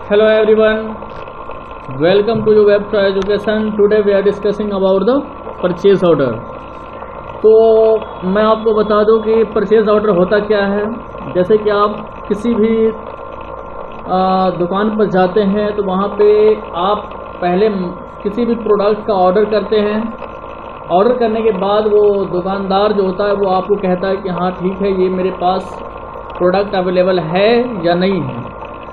Hello everyone, welcome to your web education. Today we are discussing about the purchase order. तो मैं आपको बता दूं कि परचेज ऑर्डर होता क्या है। जैसे कि आप किसी भी दुकान पर जाते हैं तो वहाँ पे आप पहले किसी भी प्रोडक्ट का ऑर्डर करते हैं। ऑर्डर करने के बाद वो दुकानदार जो होता है वो आपको कहता है कि हाँ ठीक है, ये मेरे पास प्रोडक्ट अवेलेबल है या नहीं है।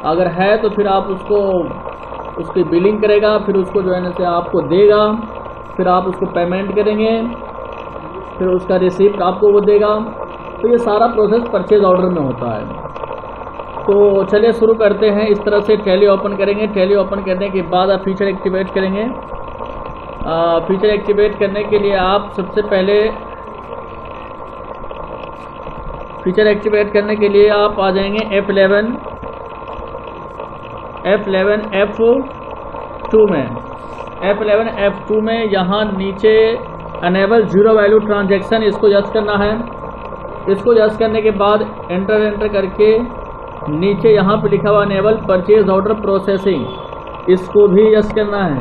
अगर है तो फिर आप उसकी बिलिंग करेगा, फिर उसको जो है ना से आपको देगा, फिर आप उसको पेमेंट करेंगे, फिर उसका रिसिप्ट आपको वो देगा। तो ये सारा प्रोसेस परचेज ऑर्डर में होता है। तो चलिए शुरू करते हैं। इस तरह से टैली ओपन करेंगे। टैली ओपन करने के बाद आप फीचर एक्टिवेट करेंगे। फीचर एक्टिवेट करने के लिए आप सबसे पहले फीचर एक्टिवेट करने के लिए आप आ जाएंगे F11 F2 में। F11 F2 में यहाँ नीचे अनेबल जीरो वैल्यू ट्रांजैक्शन, इसको यस करना है। इसको यस करने के बाद एंटर करके नीचे यहाँ पे लिखा हुआ अनेबल परचेज ऑर्डर प्रोसेसिंग, इसको भी यस करना है।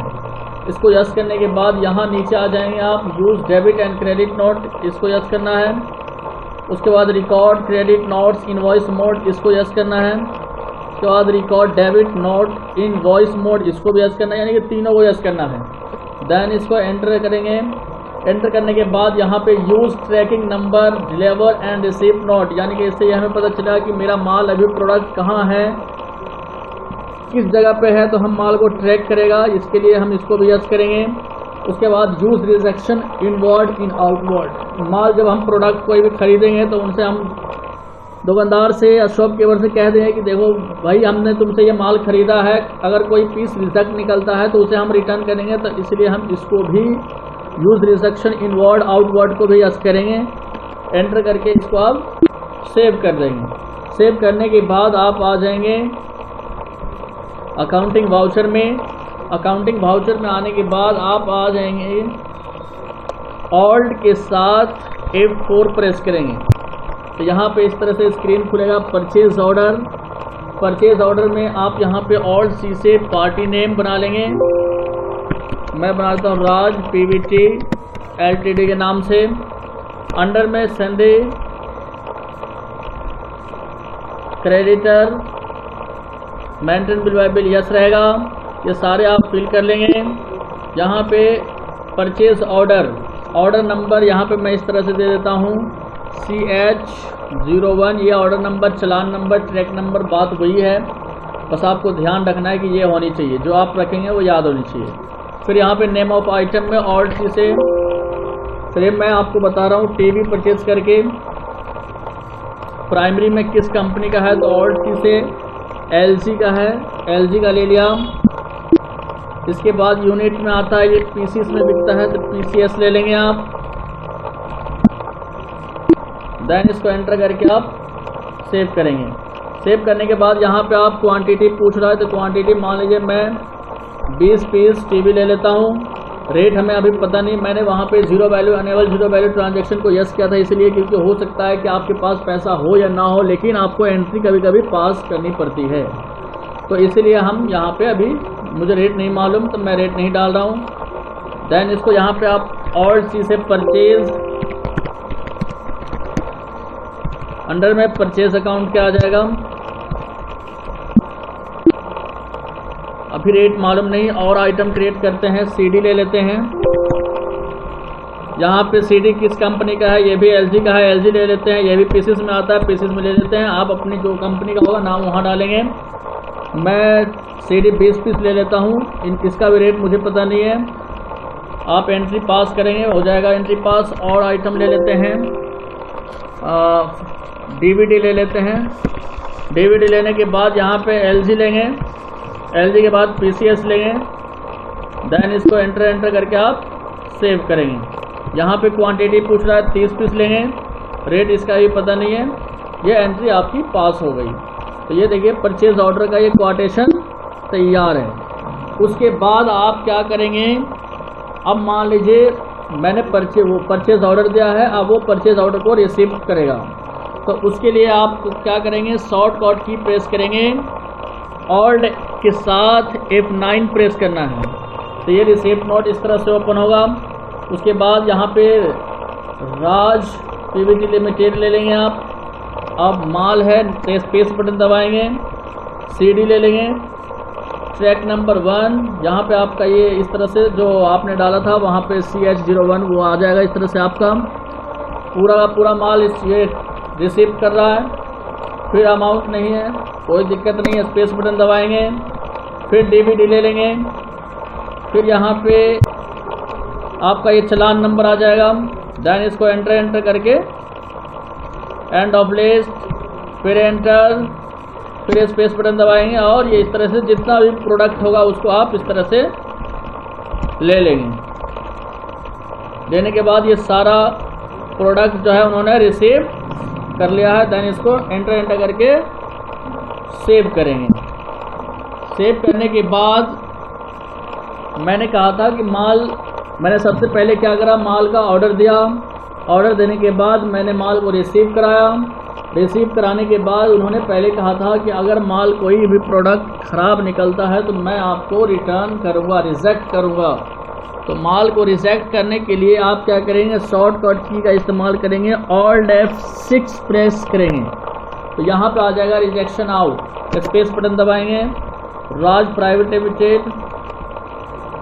इसको यस करने के बाद यहाँ नीचे आ जाएंगे आप use debit and credit note, इसको यस करना है। उसके बाद record credit notes invoice mode, इसको यस करना है। उसके बाद रिकॉर्ड डेबिट नोट इन वॉइस मोड, इसको भी यस करना है, यानी कि तीनों को यस करना है। देन इसको एंटर करेंगे। एंटर करने के बाद यहाँ पे use tracking number deliver and receive note, यानी कि इससे हमें पता चला कि मेरा माल अभी प्रोडक्ट कहाँ है, किस जगह पे है, तो हम माल को ट्रैक करेगा। इसके लिए हम इसको भी यस करेंगे। उसके बाद use rejection inward in outward, माल जब हम प्रोडक्ट कोई भी खरीदेंगे तो उनसे हम दुकानदार से या शॉपकीपर से कह दें कि देखो भाई, हमने तुमसे ये माल ख़रीदा है, अगर कोई पीस रिजेक्ट निकलता है तो उसे हम रिटर्न करेंगे। तो इसलिए हम इसको भी यूज़ रिजेक्शन इनवर्ड आउटवर्ड को भी यस करेंगे। एंटर करके इसको आप सेव कर देंगे। सेव करने के बाद आप आ जाएंगे अकाउंटिंग वाउचर में। अकाउंटिंग वाउचर में आने के बाद आप आ जाएंगे ऑल्ट के साथ F4 प्रेस करेंगे तो यहाँ पे इस तरह से स्क्रीन खुलेगा। परचेज ऑर्डर, परचेज ऑर्डर में आप यहाँ पे ऑल्ट सी से पार्टी नेम बना लेंगे। मैं बनाता हूँ राज PVT LTD के नाम से। अंडर में Sunday creditor maintain bill bye bill yes रहेगा। ये सारे आप फिल कर लेंगे। यहाँ पे परचेज ऑर्डर नंबर यहाँ पे मैं इस तरह से दे देता हूँ CH01, ये ऑर्डर नंबर, चलान नंबर, ट्रैक नंबर, बात वही है। बस आपको ध्यान रखना है कि ये होनी चाहिए, जो आप रखेंगे वो याद होनी चाहिए। फिर यहाँ पे नेम ऑफ आइटम में ऑल्ट सी से, फिर मैं आपको बता रहा हूँ टीवी परचेज करके प्राइमरी में किस कंपनी का है, तो ऑल्ट सी से LG का है, LG का ले लिया। इसके बाद यूनिट में आता है, ये पीसीस में बिकता है तो PCS ले लेंगे आप। देन इसको एंटर करके आप सेव करेंगे। सेव करने के बाद यहाँ पे आप क्वांटिटी पूछ रहा है तो क्वांटिटी मान लीजिए मैं 20 पीस टीवी ले लेता हूँ। रेट हमें अभी पता नहीं, मैंने वहाँ पे zero value enable zero value transaction को यस किया था, इसलिए क्योंकि हो सकता है कि आपके पास पैसा हो या ना हो, लेकिन आपको एंट्री कभी कभी पास करनी पड़ती है। तो इसलिए हम यहाँ पे अभी मुझे रेट नहीं मालूम तो मैं रेट नहीं डाल रहा हूँ। देन इसको यहाँ पे आप ऑल्ट सी से परचेज, अंडर में परचेज अकाउंट क्या आ जाएगा, अभी रेट मालूम नहीं। और आइटम क्रिएट करते हैं, CD ले लेते हैं। यहाँ पे CD किस कंपनी का है, ये भी LG का है, LG ले लेते हैं। ये भी पीसीस में आता है, पीसीस में ले लेते हैं। आप अपनी जो कंपनी का होगा नाम वहाँ डालेंगे। मैं CD 20 पीस ले लेता हूँ, इसका भी रेट मुझे पता नहीं है। आप एंट्री पास करेंगे, हो जाएगा एंट्री पास। और आइटम ले लेते हैं, DVD ले लेते हैं। DVD लेने के बाद यहाँ पे LG लेंगे, LG के बाद PCS लेंगे। देन इसको एंटर करके आप सेव करेंगे। यहाँ पे क्वांटिटी पूछ रहा है, 30 पीस लेंगे, रेट इसका भी पता नहीं है। ये एंट्री आपकी पास हो गई। तो ये देखिए परचेज ऑर्डर का ये क्वाटेशन तैयार है। उसके बाद आप क्या करेंगे, अब मान लीजिए मैंने परचेज ऑर्डर दिया है, अब वो परचेज ऑर्डर को रिसीव करेगा। तो उसके लिए आप क्या करेंगे, शॉर्ट कट की प्रेस करेंगे, ऑल्ट के साथ F9 प्रेस करना है। तो ये रिसीप्ट नोट इस तरह से ओपन होगा। उसके बाद यहाँ पे राज पीवीटी लिमिटेड ले लेंगे आप। अब माल है तो स्पेस बटन दबाएंगे, CD ले लेंगे, ट्रैक नंबर 1 यहाँ पे आपका ये इस तरह से जो आपने डाला था वहाँ पे CH01 वो आ जाएगा। इस तरह से आपका पूरा का पूरा माल ये रिसीव कर रहा है। फिर अमाउंट नहीं है, कोई दिक्कत नहीं है, स्पेस बटन दबाएंगे, फिर DVD ले लेंगे, फिर यहाँ पे आपका ये चालान नंबर आ जाएगा। देन इसको एंटर करके एंड ऑफ लिस्ट, फिर एंटर, फिर स्पेस बटन दबाएंगे और ये इस तरह से जितना भी प्रोडक्ट होगा उसको आप इस तरह से ले लेंगे। लेने के बाद ये सारा प्रोडक्ट जो है उन्होंने रिसीव कर लिया है। देन इसको एंटर करके सेव करेंगे। सेव करने के बाद मैंने कहा था कि मैंने सबसे पहले क्या करा, माल का ऑर्डर दिया। ऑर्डर देने के बाद मैंने माल को रिसीव कराया। रिसीव कराने के बाद उन्होंने पहले कहा था कि अगर माल कोई भी प्रोडक्ट ख़राब निकलता है तो मैं आपको रिटर्न करूँगा, रिजेक्ट करूँगा। तो माल को रिजेक्ट करने के लिए आप क्या करेंगे, शॉर्टकट की का इस्तेमाल करेंगे, Alt F6 प्रेस करेंगे तो यहाँ पे आ जाएगा रिजेक्शन आउट। स्पेस बटन दबाएंगे, Raj private limited,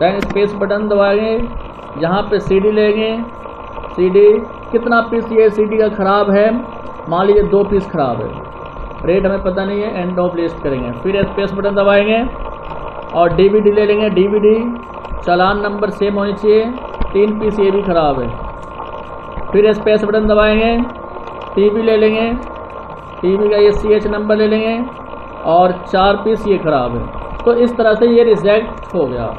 then space button दबाएंगे, यहाँ पे CD लेंगे। CD कितना पीस ये CD का ख़राब है, मान लीजिए 2 पीस ख़राब है, रेट हमें पता नहीं है, एंड ऑफ लिस्ट करेंगे। फिर स्पेस बटन दबाएंगे और DVD ले लेंगे। DVD चालान नंबर सेम होनी चाहिए, 3 पीस ये भी ख़राब है। फिर स्पेस बटन दबाएंगे, TV ले लेंगे, TV का ये CH नंबर ले लेंगे और 4 पीस ये ख़राब है। तो इस तरह से ये रिजेक्ट हो गया,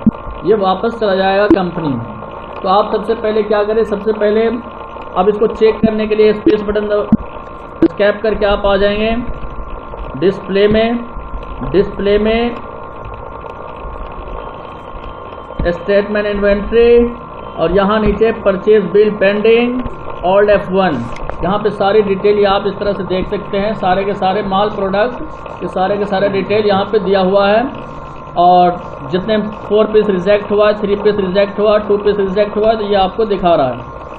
ये वापस चला जाएगा कंपनी में। तो आप सबसे पहले क्या करें, सबसे पहले अब इसको चेक करने के लिए स्पेस बटन स्कैप करके आप आ जाएंगे डिस्प्ले में स्टेटमेंट इन्वेंट्री और यहाँ नीचे purchase bill pending Alt F1। यहाँ पे सारी डिटेल आप इस तरह से देख सकते हैं, सारे के सारे माल प्रोडक्ट, ये सारे के सारे डिटेल यहाँ पे दिया हुआ है। और जितने 4 पीस रिजेक्ट हुआ, 3 पीस रिजेक्ट हुआ, 2 पीस रिजेक्ट हुआ, तो ये आपको दिखा रहा है।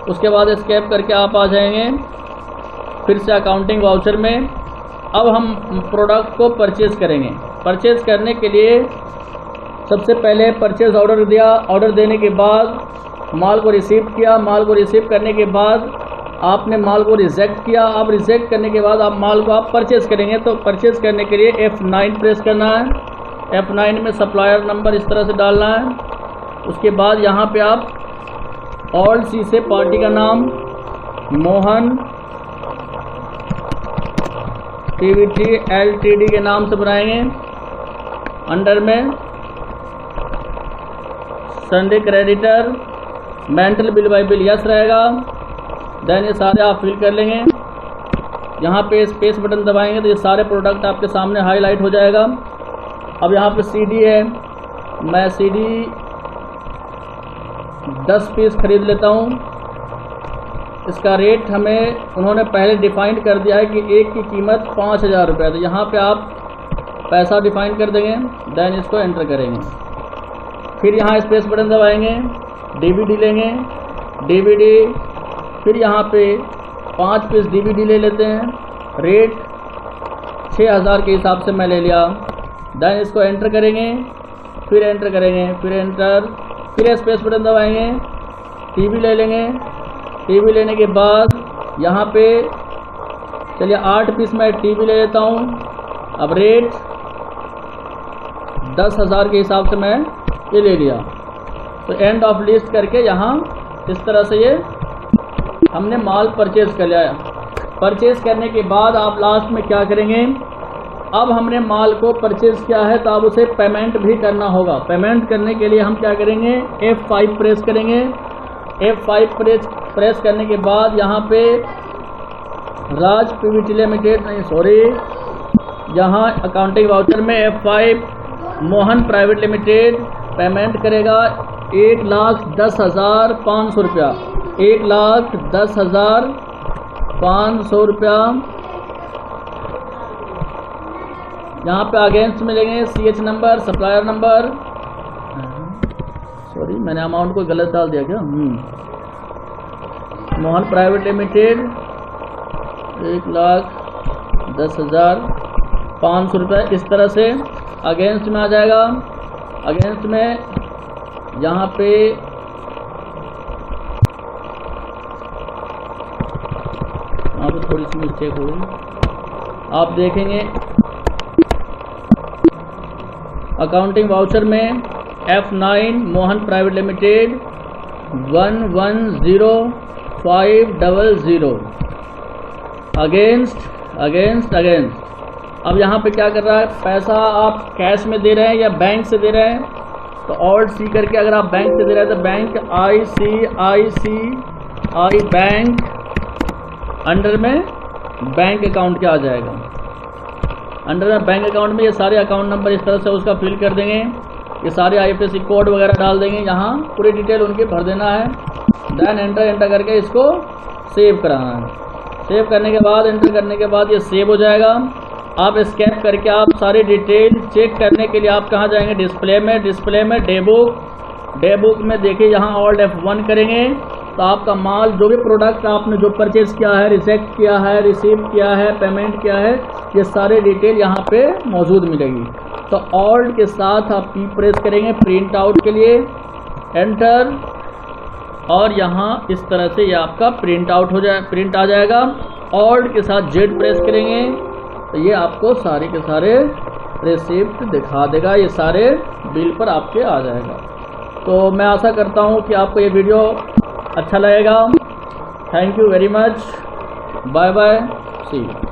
उसके बाद स्कैप करके आप आ जाएंगे फिर से अकाउंटिंग वाउचर में। अब हम प्रोडक्ट को परचेज़ करेंगे। परचेज़ करने के लिए सबसे पहले परचेज़ ऑर्डर दिया। ऑर्डर देने के बाद माल को रिसीव किया। माल को रिसीव करने के बाद आपने माल को रिजेक्ट किया। अब रिजेक्ट करने के बाद आप माल को आप परचेज़ करेंगे। तो परचेज़ करने के लिए F9 प्रेस करना है। F9 में सप्लायर नंबर इस तरह से डालना है। उसके बाद यहाँ पे आप Alt C से पार्टी का नाम मोहन PVT LTD के नाम से बनाएंगे। अंडर में Sunday creditor, mental bill by bill yes रहेगा। देन ये सारे आप फिल कर लेंगे। यहाँ पे स्पेस बटन दबाएंगे तो ये सारे प्रोडक्ट आपके सामने हाईलाइट हो जाएगा। अब यहाँ पे CD है, मैं CD 10 पीस खरीद लेता हूँ। इसका रेट हमें उन्होंने पहले डिफाइन कर दिया है कि एक की कीमत 5000 रुपये। तो यहाँ पे आप पैसा डिफाइन कर देंगे, देन इसको एंटर करेंगे। फिर यहाँ स्पेस बटन दबाएंगे, DVD लेंगे, DVD, फिर यहाँ पे 5 पीस DVD ले लेते हैं। रेट 6000 के हिसाब से मैं ले लिया। देन इसको एंटर करेंगे, फिर एंटर करेंगे, फिर एंटर, फिर स्पेस बटन दबाएंगे। TV ले लेंगे। TV लेने के बाद यहाँ पे चलिए 8 पीस मैं TV ले लेता हूँ। अब रेट 10,000 के हिसाब से मैं ये ले लिया। तो एंड ऑफ लिस्ट करके यहाँ इस तरह से ये हमने माल परचेज़ कर लिया। परचेज़ करने के बाद आप लास्ट में क्या करेंगे, अब हमने माल को परचेज़ किया है तो अब उसे पेमेंट भी करना होगा। पेमेंट करने के लिए हम क्या करेंगे, F5 प्रेस करेंगे। F5 प्रेस करने के बाद यहाँ पे राज PVT लिमिटेड यहाँ अकाउंटिंग वाउचर में F5 Mohan private limited payment करेगा 1,10,500 रुपया। 1,10,500 रुपया यहाँ पे अगेंस्ट में लेंगे CH number, supplier number, sorry मैंने अमाउंट को गलत डाल दिया क्या, मोहन प्राइवेट लिमिटेड 1,10,500 रुपये, इस तरह से अगेंस्ट में आ जाएगा। अगेंस्ट में यहाँ पे थोड़ी सी मिस्टेक हो गई, आप देखेंगे अकाउंटिंग वाउचर में F9 Mohan private limited 110500 against. अब यहाँ पे क्या कर रहा है, पैसा आप कैश में दे रहे हैं या बैंक से दे रहे हैं, तो ऑल्ट सी करके अगर आप बैंक से दे रहे हैं तो बैंक ICICI बैंक अंडर में बैंक अकाउंट क्या आ जाएगा, अंडर में बैंक अकाउंट में ये सारे अकाउंट नंबर इस तरह से उसका फिल कर देंगे, ये सारे IFSC कोड वगैरह डाल देंगे, यहाँ पूरी डिटेल उनके भर देना है। देन एंटर करके इसको सेव कराना है। सेव करने के बाद एंटर करने के बाद ये सेव हो जाएगा। आप स्कैन करके आप सारी डिटेल चेक करने के लिए आप कहाँ जाएंगे, डिस्प्ले में डे बुक में देखिए यहाँ ऑल्ट F1 करेंगे तो आपका माल जो भी प्रोडक्ट आपने जो परचेज किया है, रिजेक्ट किया है, रिसीव किया है, पेमेंट किया है, ये सारे डिटेल यहाँ पे मौजूद मिलेगी। तो ऑल्ट के साथ आप P प्रेस करेंगे प्रिंट आउट के लिए, एंटर, और यहाँ इस तरह से ये आपका प्रिंट आ जाएगा। ऑल्ट के साथ Z प्रेस करेंगे तो ये आपको सारे के सारे रिसिप्ट दिखा देगा, ये सारे बिल पर आपके आ जाएगा। तो मैं आशा करता हूँ कि आपको ये वीडियो अच्छा लगेगा। Thank you very much, bye bye, see you.